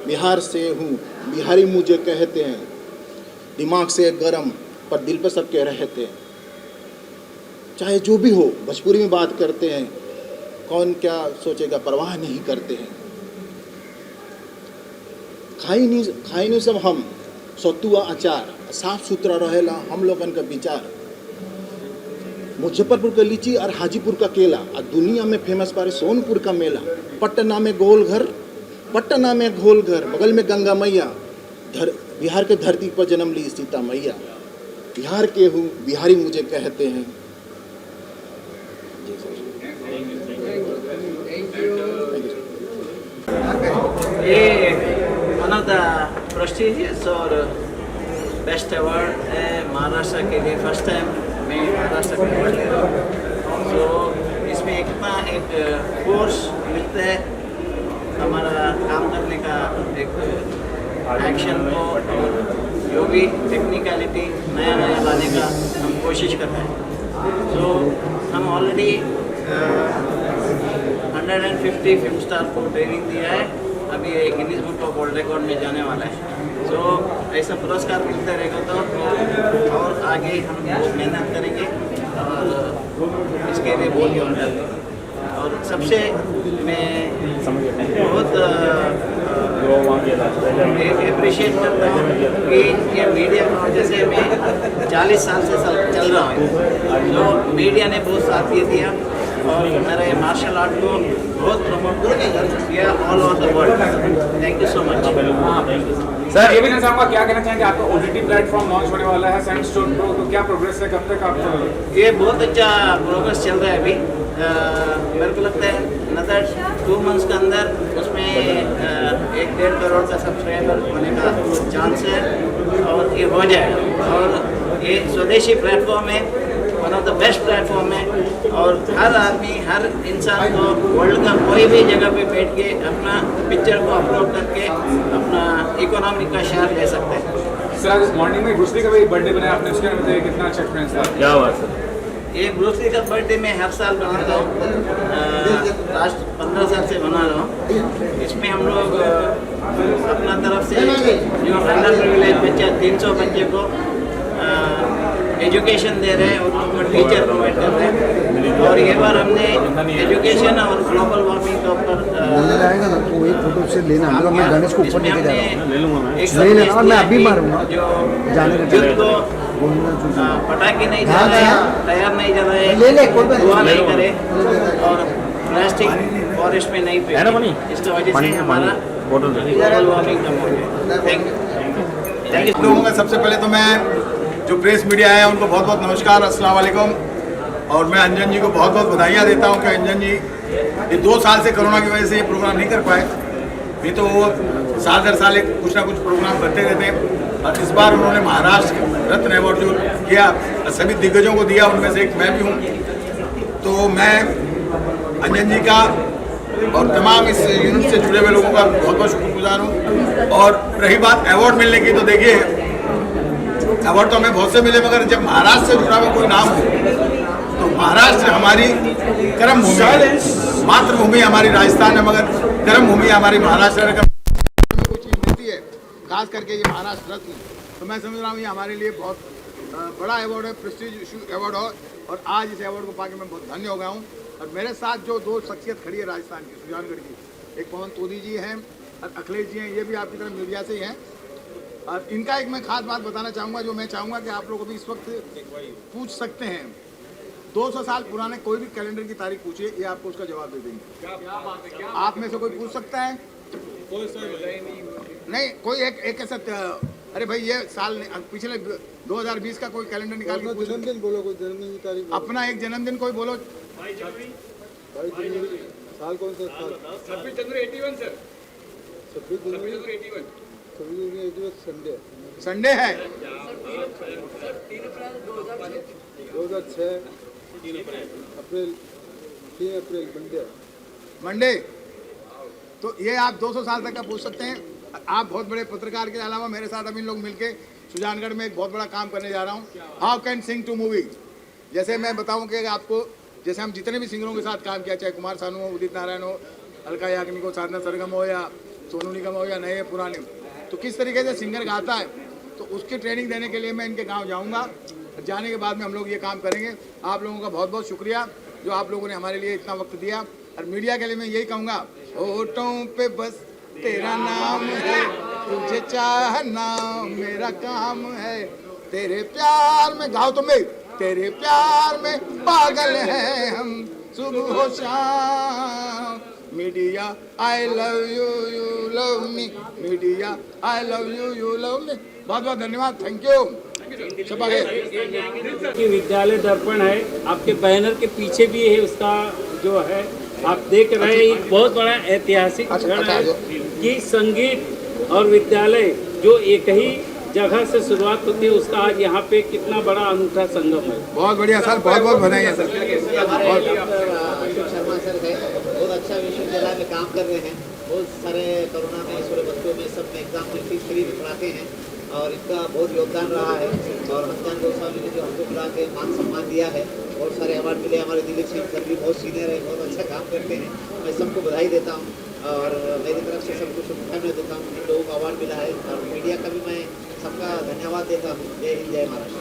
बिहार से हूँ, बिहारी मुझे कहते हैं, दिमाग से गरम पर दिल पे सबके रहते हैं। चाहे जो भी हो भोजपुरी में बात करते हैं, कौन क्या सोचेगा परवाह नहीं करते हैं। खाई नहीं सब हम सत्तुआ अचार, साफ सुथरा रहेला हम लोगन का विचार। मुजफ्फरपुर का लीची और हाजीपुर का केला, और दुनिया में फेमस बारे सोनपुर का मेला। पटना में गोल घर, बगल में गंगा मैया, बिहार के धरती पर जन्म ली सीता मैया। बिहार के हूँ, बिहारी मुझे कहते हैं। ये वन ऑफ द प्रेस्टिजियस और बेस्ट अवार्ड है महाराष्ट्र के लिए। फर्स्ट टाइम मैं महाराष्ट्र का अवार्ड ले रहा हूँ। तो इसमें एक कोर्स मिलता है हमारा काम करने का, एक एक्शन को, जो भी टेक्निकलिटी नया लाने का हम कोशिश कर रहे हैं। तो हम ऑलरेडी 150 फिल्म स्टार को ट्रेनिंग दिया है, अभी एक Guinness book of world record में जाने वाला है। तो ऐसा पुरस्कार मिलता रहेगा तो और आगे हम मेहनत करेंगे और इसके लिए बहुत योगदान देंगे। और सबसे मैं बहुत अप्रिशिएट करता हूँ कि ये मीडिया की वजह से मैं 40 साल से चल रहा हूँ। जो मीडिया ने बहुत साथ ये दिया और मेरा ये मार्शल आर्ट को बहुत प्रमोट किया all over the world. Thank you so much. Sir ये भी नहीं चाहूँगा, क्या कहना चाहेंगे? आपका OTT प्लेटफॉर्म लॉन्च होने वाला है सेंट स्टोर प्रो, तो क्या प्रोग्रेस है, कब तक आप? ये बहुत अच्छा प्रोग्रेस चल रहा है अभी। मेरे को लगता है अनदर 2 मंथ्स के अंदर उसमें 1-1.5 करोड़ का सब्सक्राइबर होने का चांस है और ये हो जाएगा। और ये स्वदेशी प्लेटफॉर्म है, one of the best platform है, और हर आदमी, हर इंसान को वर्ल्ड का कोई भी जगह पे बैठ के अपना पिक्चर को अपलोड करके अपना इकोनॉमी का शेयर ले सकते हैं। सर आज मॉर्निंग में ब्रूस ली का भी बर्थडे बनाया आपने, उसके बारे में कितना अच्छा एक्सपीरियंस था? क्या हुआ सर? ये ब्रूस ली का बर्थडे मैं हर साल बनाता हूँ, लास्ट 15 साल से बना रहा हूँ। इसमें हम लोग अपना तरफ से जो अंडर प्रिविलेज बच्चा 300 बच्चे को एजुकेशन दे रहे हैं और उनको टीचर प्रोवाइड कर रहे हैं। और ये बार हमने एजुकेशन और ग्लोबल वार्मिंग के ऊपर आएगा ना तो एक फोटो से लेना, मैं गणेश को ऊपर लेके जा रहा हूँ, ले लूँगा नहीं लेना, और मैं अभी मारूंगा जो जाने युद्ध को पटाखे नहीं जलाए, टायर नहीं जलाए, धुआं नहीं करे और प्लास्टिक फॉरेस्ट में नहीं फेंके, इसकी वजह से हमारा ग्लोबल वार्मिंग कम हो जाए। Thank you. लोगों में सबसे पहले तो मैं जो प्रेस मीडिया है उनको बहुत बहुत नमस्कार, अस्सलाम वालेकुम। और मैं अंजन जी को बहुत बहुत बधाइयाँ देता हूँ कि अंजन जी ये 2 साल से कोरोना की वजह से ये प्रोग्राम नहीं कर पाए, नहीं तो वो साल दर साल कुछ ना कुछ प्रोग्राम करते रहते हैं। और इस बार उन्होंने महाराष्ट्र रत्न अवार्ड जो किया सभी दिग्गजों को दिया, उनमें से एक मैं भी हूँ। तो मैं अंजन जी का और तमाम इस यूनिट से जुड़े हुए लोगों का बहुत बहुत शुक्रगुजार हूँ। और रही बात अवार्ड मिलने की, तो देखिए अवार्ड तो हमें बहुत से मिले, मगर जब महाराष्ट्र से जुड़ा हुआ कोई नाम हो तो महाराष्ट्र हमारी कर्म भूमि है। मातृभूमि हमारी राजस्थान है, मगर कर्म भूमि हमारी महाराष्ट्र है। कोई चीज़ मिलती है, खास करके ये महाराष्ट्र रत्न, तो मैं समझ रहा हूँ ये हमारे लिए बहुत बड़ा अवार्ड है, प्रेस्टीज इशू अवार्ड हो। और आज इस अवार्ड को पाके मैं बहुत धन्य हो गया हूँ। और मेरे साथ जो दो शख्सियत खड़ी है राजस्थान की, सुजानगढ़ की, एक पवन तोदी जी हैं और अखिलेश जी हैं, ये भी आपकी तरह मीडिया से ही हैं। और इनका एक मैं खास बात बताना चाहूँगा, जो मैं चाहूँगा कि आप लोग भी इस वक्त पूछ सकते हैं। 200 साल पुराने कोई भी कैलेंडर की तारीख पूछिए, ये आपको उसका जवाब दे देंगे। आप में से कोई पूछ सकता है? नहीं, कोई एक ऐसा, अरे भाई ये साल पिछले 2020 का कोई कैलेंडर निकाल के जन्मदिन बोलो, कोई जन्मदिन की तारीख। अपना एक जन्मदिन कोई बोलो। 22 जनवरी साल कौन सा साल? 26 जनवरी 81 सर। 26 जनवरी 81। 26 जनवरी 81 संडे। संडे है। 2006 अप्रैल 3 अप्रैल मंडे। मंडे। तो ये आप 200 साल तक का पूछ सकते हैं। आप बहुत बड़े पत्रकार के अलावा मेरे साथ अभी लोग मिलके सुजानगढ़ में एक बहुत बड़ा काम करने जा रहा हूँ, how can sing to movie. जैसे मैं बताऊँ कि आपको, जैसे हम जितने भी सिंगरों के साथ काम किया, चाहे कुमार सानू हो, उदित नारायण हो, अलका याग्निक हो, साधना सरगम हो, या सोनू निगम हो, या नए पुराने, तो किस तरीके से सिंगर गाता है, तो उसकी ट्रेनिंग देने के लिए मैं इनके गाँव जाऊँगा। जाने के बाद में हम लोग ये काम करेंगे। आप लोगों का बहुत बहुत शुक्रिया जो आप लोगों ने हमारे लिए इतना वक्त दिया। और मीडिया के लिए मैं यही कहूँगा, होठों पे बस तेरा नाम है, तुझे चाहना मेरा काम है, तेरे प्यार में गाओ तुम भी, तेरे प्यार में पागल हैं हम सुबह हो शाम। Media I love you, you love me, media I love you, you love me. बहुत बहुत धन्यवाद, थैंक यू। कि विद्यालय दर्पण है, आपके बैनर के पीछे भी है, उसका जो है आप देख रहे हैं, एक बहुत बड़ा ऐतिहासिक क्षण है कि संगीत और विद्यालय जो एक ही जगह से शुरुआत होती है, उसका आज यहाँ पे कितना बड़ा अनूठा संगम है। बहुत बढ़िया सर, बहुत बहुत बधाई है सर। अशोक शर्मा सर है, बहुत अच्छा विश्वविद्यालय में काम कर रहे हैं, बहुत सारे कोरोना में छोटे बच्चों में सब में एग्जाम में फीस फ्री भी पढ़ाते हैं और इनका बहुत योगदान रहा है। और हंसराज गोस्वामी ने जो हमको बुला के मान सम्मान दिया है, बहुत सारे अवार्ड मिले। हमारे दिलीप सिंह सर भी बहुत सीनियर है, बहुत अच्छा काम करते हैं, मैं सबको बधाई देता हूँ और मेरी तरफ से सबको शुभकामनाएं देता हूँ। इन लोगों को अवार्ड मिला है और मीडिया का भी मैं सबका धन्यवाद देता हूँ। जय हिंद, जय महाराष्ट्र।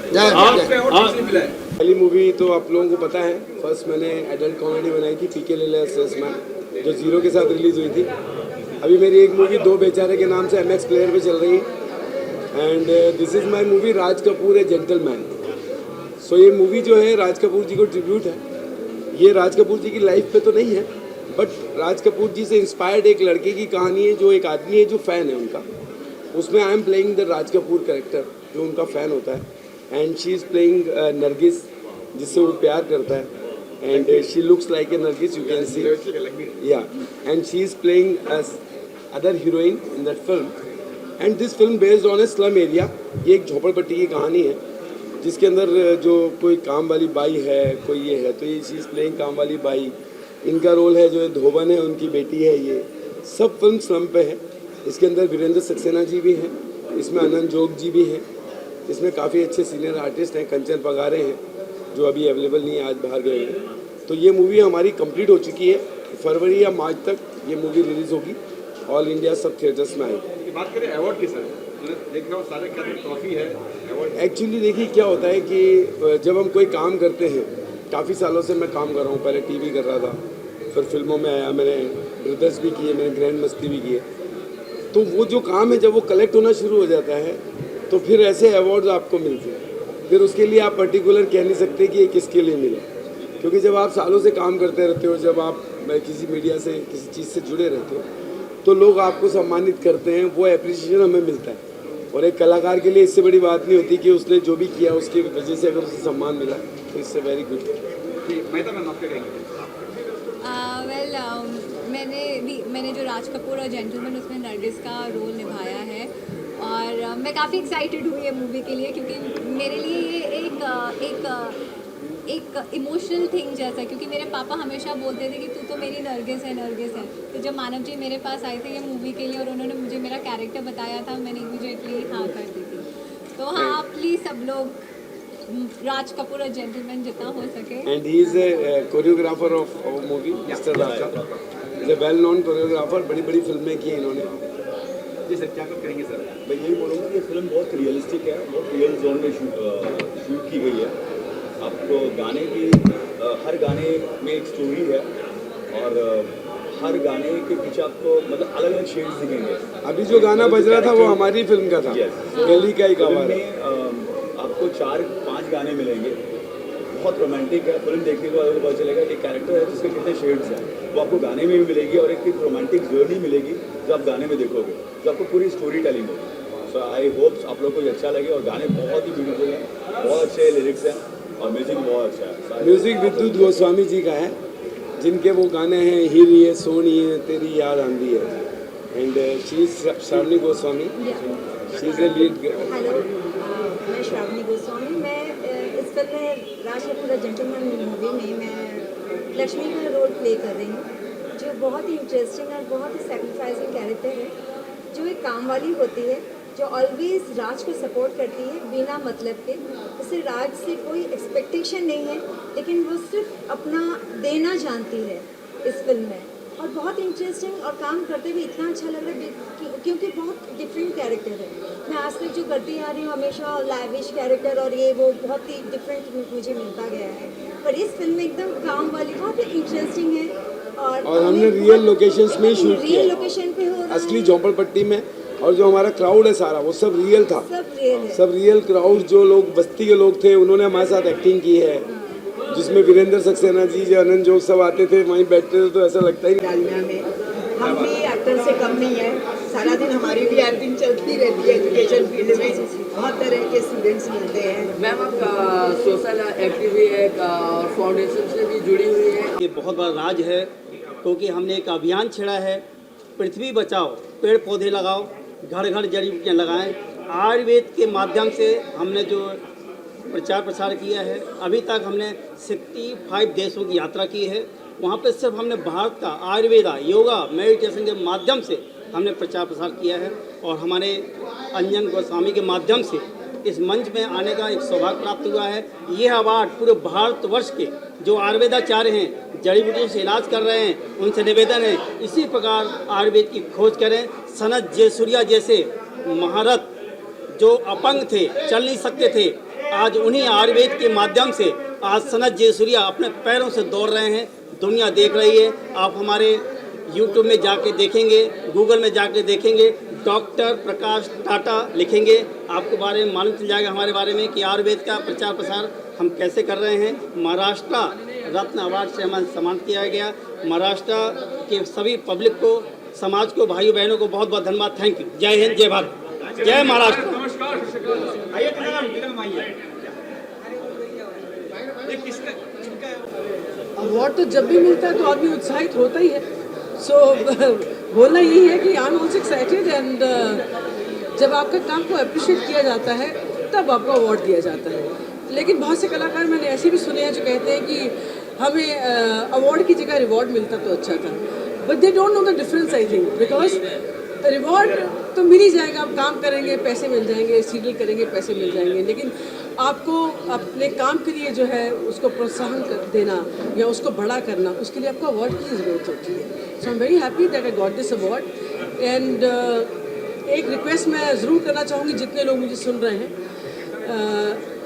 पहली मूवी तो आप लोगों को पता है, फर्स्ट मैंने एडल्ट कॉमेडी बनाई थी पीके लीला सेल्समैन, जो जीरो के साथ रिलीज़ हुई थी। अभी मेरी एक मूवी दो बेचारे के नाम से MX प्लेयर पे चल रही है। And this is my movie Raj Kapoor a gentleman. So ये मूवी जो है राज कपूर जी को ट्रिब्यूट है। ये राज कपूर जी की लाइफ पे तो नहीं है, बट राज कपूर जी से इंस्पायर्ड एक लड़के की कहानी है, जो एक आदमी है जो फ़ैन है उनका। उसमें I am playing the Raj Kapoor character, जो उनका फ़ैन होता है। And she is playing Nargis, जिससे वो प्यार करता है। And she looks like a Nargis, you can see, yeah. And she is playing as other heroine in that film. And this film based on a slum area. ये एक झोपड़पट्टी की कहानी है, जिसके अंदर जो कोई काम वाली बाई है, कोई ये है, तो ये शी इज़ प्लेइंग काम वाली बाई। इनका रोल है जो धोबन है, उनकी बेटी है। ये सब फिल्म स्लम पे है। इसके अंदर वीरेंद्र सक्सेना जी भी हैं, इसमें आनंद जोग जी भी हैं, इसमें काफ़ी अच्छे सीनियर आर्टिस्ट हैं, कंचन पगारे हैं जो अभी अवेलेबल नहीं है, आज बाहर गए हैं। तो ये मूवी हमारी कंप्लीट हो चुकी है। फरवरी या मार्च तक ये मूवी रिलीज़ होगी, ऑल इंडिया सब थिएटर्स में आएगी। बात करें अवार्ड की सर, देख रहा हूँ सारे क्या ट्रॉफी है अवार्ड। एक्चुअली देखिए क्या होता है कि जब हम कोई काम करते हैं, काफ़ी सालों से मैं काम कर रहा हूँ, पहले टीवी कर रहा था, फिर फिल्मों में आया, मैंने ब्रदर्स भी किए, मैंने ग्रैंड मस्ती भी किए। तो वो जो काम है जब वो कलेक्ट होना शुरू हो जाता है, तो फिर ऐसे अवार्ड्स आपको मिलते हैं। फिर उसके लिए आप पर्टिकुलर कह नहीं सकते कि ये किसके लिए मिले, क्योंकि जब आप सालों से काम करते रहते हो, जब आप किसी मीडिया से किसी चीज़ से जुड़े रहते हो, तो लोग आपको सम्मानित करते हैं, वो एप्रिसिएशन हमें मिलता है। और एक कलाकार के लिए इससे बड़ी बात नहीं होती कि उसने जो भी किया उसकी वजह से अगर उसे सम्मान मिला, तो इससे वेरी गुड। मैंने जो राज कपूर और जेंटलमैन, उसमें नरगिस का रोल निभाया है और मैं काफ़ी एक्साइटेड हूँ ये मूवी के लिए, क्योंकि मेरे लिए ये एक इमोशनल थिंग जैसा, क्योंकि मेरे पापा हमेशा बोलते थे कि तू तो मेरी नरगिस है, नरगिस है। तो जब मानव जी मेरे पास आए थे ये मूवी के लिए और उन्होंने मुझे मेरा कैरेक्टर बताया था, मैंने इमीडिएटली हाँ कर दी थी। तो हाँ, प्लीज़ सब लोग राज कपूर और जेंटलमैन जितना हो सके। And he is a choreographer of our movie mister Raja, is a well known choreographer, बड़ी बड़ी फिल्में की इन्होंने। जी सर, क्या करेंगे सर? मैं यही बोलूँगा कि फिल्म बहुत रियलिस्टिक है, बहुत रियल जोन में शूट की गई है। आपको गाने की हर गाने में एक स्टोरी है और हर गाने के पीछे आपको मतलब अलग अलग शेड्स दिखेंगे। अभी जो गाना बज रहा था वो हमारी फिल्म का था, गली का एक आवाज़ है। आपको 4-5 गाने मिलेंगे, बहुत रोमांटिक है। फिल्म देखने के बाद आपको पता चलेगा कि कैरेक्टर है जिसके कितने शेड्स हैं, वो आपको गाने में भी मिलेगी और एक रोमांटिक जर्नी मिलेगी जो आप गाने में देखोगे, जो आपको पूरी स्टोरी टेलिंग होगी। सो आई होप आप लोग को ये अच्छा लगे और गाने बहुत ही ब्यूटीफुल हैं, बहुत अच्छे लिरिक्स हैं और म्यूजिक बहुत अच्छा है। म्यूजिक विद्युत गोस्वामी जी का है, जिनके वो गाने हैं हीरी है सोनी है तेरी याद आंधी है, and she is Shravani Goswami, she is a lead. Hello, मैं श्रावणी गोस्वामी। मैं इस फिल्म में राज कपूर जेंटलमैन मूवी में मैं लक्ष्मी का रोल प्ले कर रही हूँ, जो बहुत ही इंटरेस्टिंग और बहुत ही सेक्रीफाइसिंग कैरेक्टर है, जो एक काम वाली होती है, जो ऑलवेज राज को सपोर्ट करती है बिना मतलब के। उसे राज से कोई एक्सपेक्टेशन नहीं है, लेकिन वो सिर्फ अपना देना जानती है इस फिल्म में। और बहुत इंटरेस्टिंग और काम करते हुए इतना अच्छा लग रहा है क्योंकि बहुत डिफरेंट कैरेक्टर है। मैं आज तक जो करती आ रही हूँ हमेशा लैविश कैरेक्टर और ये वो बहुत ही डिफरेंट मुझे मिलता गया है, पर इस फिल्म में एकदम काम वाली बहुत ही इंटरेस्टिंग है। और हमने रियल लोकेशंस में ही शूट किया, रियल लोकेशन पे हो रहा असली है। झोंपड़पट्टी में, और जो हमारा क्राउड है सारा वो सब रियल था, सब रियल क्राउड, जो लोग बस्ती के लोग थे उन्होंने हमारे साथ एक्टिंग की है, जिसमें वीरेंद्र सक्सेना जी, आनंद जोग सब आते थे, वहीं बैठते थे, तो ऐसा लगता ही डालमिया में हम भी एक्टर से कम नहीं है, सारा दिन हमारी भी एक्टिंग चलती रहती है। एजुकेशन फील्ड में बहुत तरह के स्टूडेंट्स मिलते हैं। मैम आप सोशल एक्टिव एक फाउंडेशन से भी जुड़ी हुई है। ये बहुत बड़ा राज है, क्योंकि हमने एक अभियान छेड़ा है, पृथ्वी बचाओ पेड़ पौधे लगाओ, घर घर जड़ी बूटियाँ लगाएं। आयुर्वेद के माध्यम से हमने जो प्रचार प्रसार किया है, अभी तक हमने 65 देशों की यात्रा की है। वहाँ पे सिर्फ हमने भारत का आयुर्वेदा, योगा, मेडिटेशन के माध्यम से हमने प्रचार प्रसार किया है और हमारे अंजन गोस्वामी के माध्यम से इस मंच में आने का एक सौभाग्य प्राप्त हुआ है। ये अवार्ड पूरे भारतवर्ष के जो आयुर्वेदाचार्य हैं, जड़ी बूटियों से इलाज कर रहे हैं, उनसे निवेदन है इसी प्रकार आयुर्वेद की खोज करें। सनत जयसूर्या जैसे महारथ जो अपंग थे, चल नहीं सकते थे, आज उन्हीं आयुर्वेद के माध्यम से आज सनत जयसूर्या अपने पैरों से दौड़ रहे हैं, दुनिया देख रही है। आप हमारे यूट्यूब में जाके देखेंगे, गूगल में जाके देखेंगे, डॉक्टर प्रकाश टाटा लिखेंगे, आपको बारे में मालूम चल जाएगा हमारे बारे में कि आयुर्वेद का प्रचार प्रसार हम कैसे कर रहे हैं। महाराष्ट्र रत्न अवार्ड से हमें सम्मानित किया गया। महाराष्ट्र के सभी पब्लिक को, समाज को, भाइयों बहनों को बहुत बहुत धन्यवाद। Thank you. जय हिंद, जय भारत, जय महाराष्ट्र। अवार्ड तो जब भी मिलता है तो आदमी उत्साहित होता ही है। सो बोलना यही है कि I am also excited and जब आपका काम को अप्रिशिएट किया जाता है तब आपको अवार्ड दिया जाता है। लेकिन बहुत से कलाकार मैंने ऐसे भी सुने हैं जो कहते हैं कि हमें अवार्ड की जगह रिवॉर्ड मिलता तो अच्छा था, but they don't know the difference I think, because reward तो मिल ही जाएगा, आप काम करेंगे पैसे मिल जाएंगे, सीरियल करेंगे पैसे मिल जाएंगे, लेकिन आपको अपने काम के लिए जो है उसको प्रोत्साहन देना या उसको बड़ा करना, उसके लिए आपको अवार्ड की ज़रूरत होती है। So I am very happy that I got this award. And एक रिक्वेस्ट मैं ज़रूर करना चाहूँगी जितने लोग मुझे सुन रहे हैं,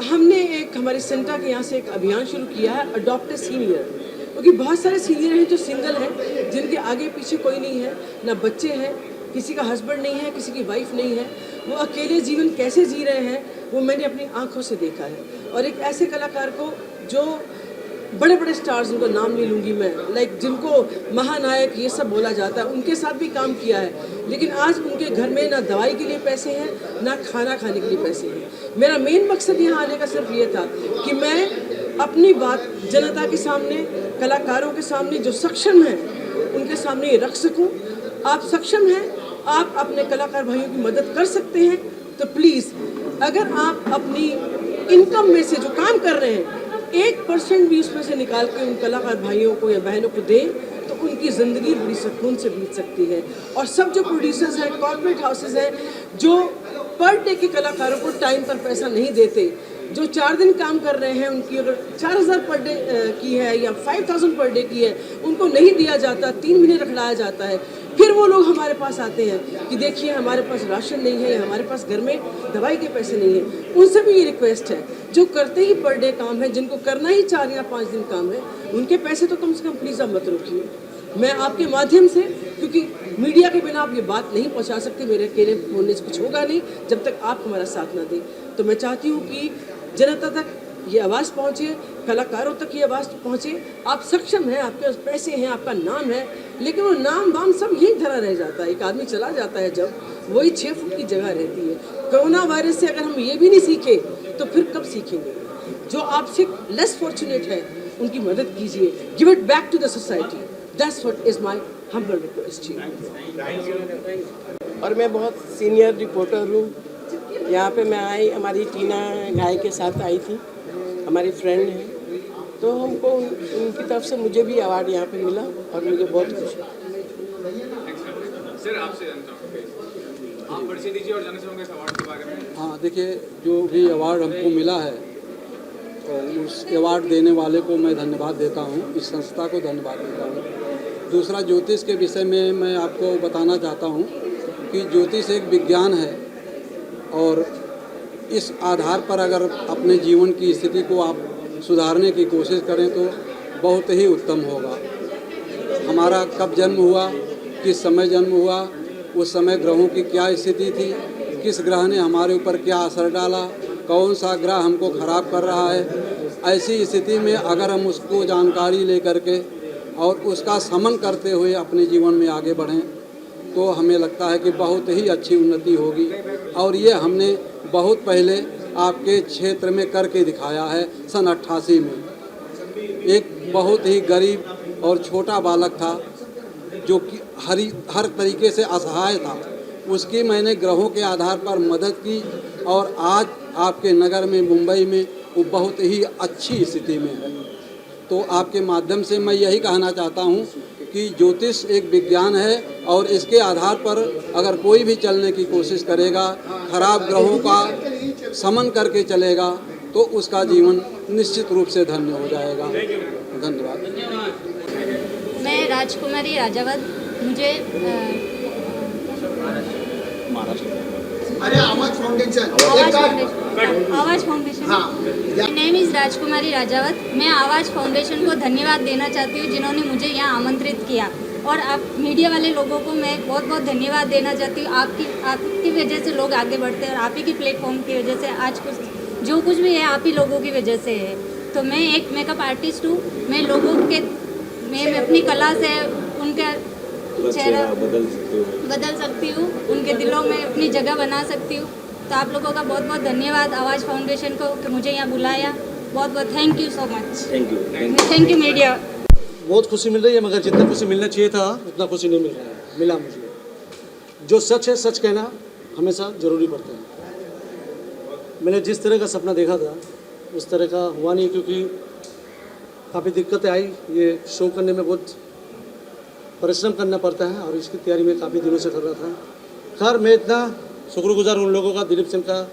हमने एक हमारे सेंटर के यहाँ से एक अभियान शुरू किया है, अडॉप्ट ए सीनियर, क्योंकि बहुत सारे सीनियर हैं जो सिंगल हैं, जिनके आगे पीछे कोई नहीं है, ना बच्चे हैं, किसी का हस्बैंड नहीं है, किसी की वाइफ नहीं है, वो अकेले जीवन कैसे जी रहे हैं वो मैंने अपनी आंखों से देखा है। और एक ऐसे कलाकार को जो बड़े बड़े स्टार्स, उनका नाम नहीं लूँगी मैं, लाइक जिनको महानायक ये सब बोला जाता है, उनके साथ भी काम किया है, लेकिन आज उनके घर में ना दवाई के लिए पैसे हैं, ना खाना खाने के लिए पैसे हैं। मेरा मेन मकसद यहाँ आने का सिर्फ ये था कि मैं अपनी बात जनता के सामने, कलाकारों के सामने, जो सक्षम हैं उनके सामने ये रख सकूँ। आप सक्षम हैं, आप अपने कलाकार भाइयों की मदद कर सकते हैं, तो प्लीज़ अगर आप अपनी इनकम में से जो काम कर रहे हैं 1% भी उसमें से निकाल के उन कलाकार भाइयों को या बहनों को दें तो उनकी ज़िंदगी बड़ी सुकून से बीत सकती है। और सब जो प्रोड्यूसर्स हैं, कॉर्पोरेट हाउसेस हैं, जो पर डे के कलाकारों को टाइम पर पैसा नहीं देते, जो 4 दिन काम कर रहे हैं, उनकी अगर 4000 पर डे की है या 5000 पर डे की है, उनको नहीं दिया जाता, 3 महीने रखलाया जाता है। फिर वो लोग हमारे पास आते हैं कि देखिए हमारे पास राशन नहीं है या हमारे पास घर में दवाई के पैसे नहीं है। उनसे भी ये रिक्वेस्ट है, जो करते ही पर डे काम है, जिनको करना ही 4 या 5 दिन काम है, उनके पैसे तो कम से कम प्लीज़ आप मत रोकिए। मैं आपके माध्यम से, क्योंकि मीडिया के बिना आप ये बात नहीं पहुंचा सकते, मेरे अकेले बोलने से कुछ होगा नहीं जब तक आप हमारा साथ ना दें। तो मैं चाहती हूँ कि जनता तक ये आवाज़ पहुँचे, कलाकारों तक ये आवाज़ पहुँचे। आप सक्षम हैं, आपके पास पैसे हैं, आपका नाम है, लेकिन वो नाम वाम सब यही धरा रह जाता है। एक आदमी चला जाता है जब, वही 6 फुट की जगह रहती है। कोरोना वायरस से अगर हम ये भी नहीं सीखे तो फिर कब सीखेंगे? जो आपसे लेस फॉर्चुनेट है उनकी मदद कीजिए, give it back to the society. That's what is my humble request. और मैं बहुत सीनियर रिपोर्टर हूँ। यहाँ पे मैं आई, हमारी टीना गाय के साथ आई थी, हमारी फ्रेंड है, तो हमको उनकी तरफ से मुझे भी अवार्ड यहाँ पे मिला और मुझे बहुत खुशी। सर आपसे जानना चाहूँगा, आप परिचय दीजिए और जानना चाहूँगा इस अवार्ड के बारे में। हाँ, देखिए, जो भी अवार्ड हमको मिला है तो उस अवार्ड देने वाले को मैं धन्यवाद देता हूँ, इस संस्था को धन्यवाद देता हूँ। दूसरा, ज्योतिष के विषय में मैं आपको बताना चाहता हूँ कि ज्योतिष एक विज्ञान है और इस आधार पर अगर अपने जीवन की स्थिति को आप सुधारने की कोशिश करें तो बहुत ही उत्तम होगा। हमारा कब जन्म हुआ, किस समय जन्म हुआ, उस समय ग्रहों की क्या स्थिति थी, किस ग्रह ने हमारे ऊपर क्या असर डाला, कौन सा ग्रह हमको ख़राब कर रहा है, ऐसी स्थिति में अगर हम उसको जानकारी ले करके और उसका समन करते हुए अपने जीवन में आगे बढ़ें तो हमें लगता है कि बहुत ही अच्छी उन्नति होगी। और ये हमने बहुत पहले आपके क्षेत्र में करके दिखाया है। सन 88 में एक बहुत ही गरीब और छोटा बालक था जो कि हर तरीके से असहाय था, उसकी मैंने ग्रहों के आधार पर मदद की और आज आपके नगर में, मुंबई में वो बहुत ही अच्छी स्थिति में है। तो आपके माध्यम से मैं यही कहना चाहता हूँ कि ज्योतिष एक विज्ञान है और इसके आधार पर अगर कोई भी चलने की कोशिश करेगा, खराब ग्रहों का समन करके चलेगा तो उसका जीवन निश्चित रूप से धन्य हो जाएगा। धन्यवाद। मैं राजकुमारी राजावत, मुझे आवाज फाउंडेशन माय नेम इज़ राजकुमारी राजावत। मैं आवाज़ फाउंडेशन को धन्यवाद देना चाहती हूँ जिन्होंने मुझे यहाँ आमंत्रित किया, और आप मीडिया वाले लोगों को मैं बहुत बहुत धन्यवाद देना चाहती हूँ। आपकी वजह से लोग आगे बढ़ते हैं और आप ही की प्लेटफॉर्म की वजह से आज जो कुछ भी है आप ही लोगों की वजह से है। तो मैं एक मेकअप आर्टिस्ट हूँ, मैं लोगों के मैं अपनी कला से उनका चेहरा बदल सकती हूँ, उनके दिलों में अपनी जगह बना सकती हूँ। तो आप लोगों का बहुत बहुत धन्यवाद आवाज़ फाउंडेशन को कि मुझे यहाँ बुलाया। बहुत बहुत thank you so much. Thank you media. बहुत खुशी मिल रही है, मगर जितना खुशी मिलना चाहिए था उतना खुशी नहीं मिला मुझे। जो सच है सच कहना हमेशा ज़रूरी पड़ता है। मैंने जिस तरह का सपना देखा था उस तरह का हुआ नहीं, क्योंकि काफ़ी दिक्कतें आई। ये शो करने में बहुत परिश्रम करना पड़ता है और इसकी तैयारी में काफ़ी दिनों से कर रहा था। खैर, मैं इतना शुक्रगुजार उन लोगों का, दिलीप सिंह का,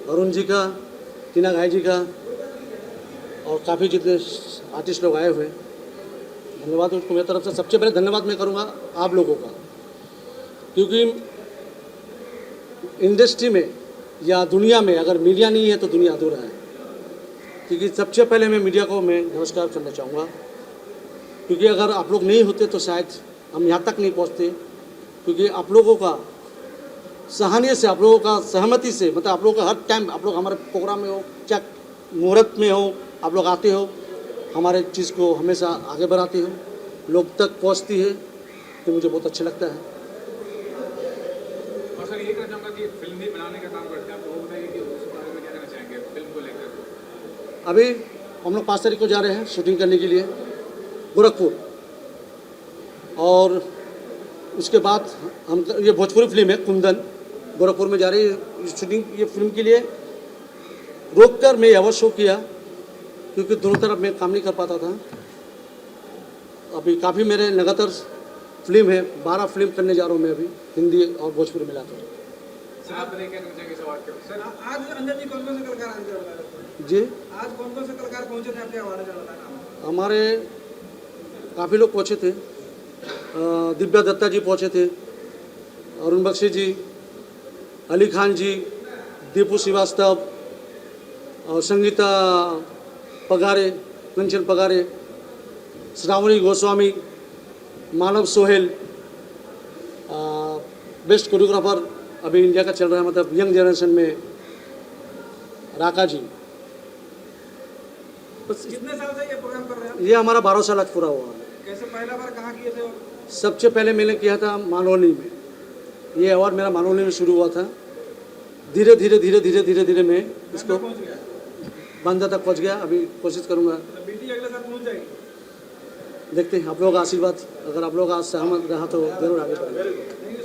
अरुण जी का, टीना गाय जी का और काफ़ी जितने आर्टिस्ट लोग आए हुए, धन्यवाद उनको मेरी तरफ से। सबसे पहले धन्यवाद मैं करूँगा आप लोगों का, क्योंकि इंडस्ट्री में या दुनिया में अगर मीडिया नहीं है तो दुनिया अधूरा है। क्योंकि सबसे पहले मैं मीडिया को मैं नमस्कार करना चाहूँगा, क्योंकि अगर आप लोग नहीं होते तो शायद हम यहाँ तक नहीं पहुँचते। क्योंकि आप लोगों का सहायता से, आप लोगों का सहमति से, मतलब आप लोगों का हर टाइम आप लोग हमारे प्रोग्राम में हो, चाहे मुहूर्त में हो, आप लोग आते हो, हमारे चीज़ को हमेशा आगे बढ़ाते हो, लोग तक पहुँचती है, तो मुझे बहुत अच्छा लगता है। और सर ये कहना चाहूँगा कि फिल्म भी बनाने का काम करते हैं, आप वो बताइए कि उस बारे में क्या कहना चाहेंगे फिल्म को लेकर। अभी हम लोग 5 तारीख को जा रहे हैं शूटिंग करने के लिए गोरखपुर, और उसके बाद हम ये भोजपुरी फिल्म है कुंदन, गोरखपुर में जा रही है शूटिंग। ये फिल्म के लिए रोक कर मैं अवश्य शो किया क्योंकि दोनों तरफ मैं काम नहीं कर पाता था। अभी काफ़ी मेरे लगातार फिल्म है, 12 फिल्म करने जा रहा हूँ मैं अभी, हिंदी और भोजपुरी मिलाकर। आप बताइए क्या समझेंगे इस अवार्ड के बारे में? सर आज अंजन जी कौन कौन से कलाकार आए थे? जी आज कौन कौन से कलाकार पहुंचे थे आपके अवार्ड का बताना? हमारे काफ़ी लोग पहुँचे थे। दिव्या दत्ता जी पहुँचे थे, अरुण बख्शी जी, अली खान जी, दीपू श्रीवास्तव, संगीता पगारे, कंचन पगारे, श्रावणी गोस्वामी, मानव सोहेल, बेस्ट कोरियोग्राफर अभी इंडिया का चल रहा है, मतलब यंग जनरेशन में राका जी। बस कितने साल से ये प्रोग्राम कर रहे हैं? ये हमारा 12 साल आज पूरा हुआ है। कैसे पहला बार कहाँ किए थे? सबसे पहले मैंने किया था मानोली में। ये अवार्ड मेरा मानोली में शुरू हुआ था। धीरे धीरे मैं इसको बांदा तक पहुंच गया। अभी कोशिश करूंगा, बेटी अगले साल पहुंच जाएगी। देखते हैं आप लोगों का आशीर्वाद, अगर आप लोग आज सहमत रहा तो जरूर आगे बढ़ेंगे।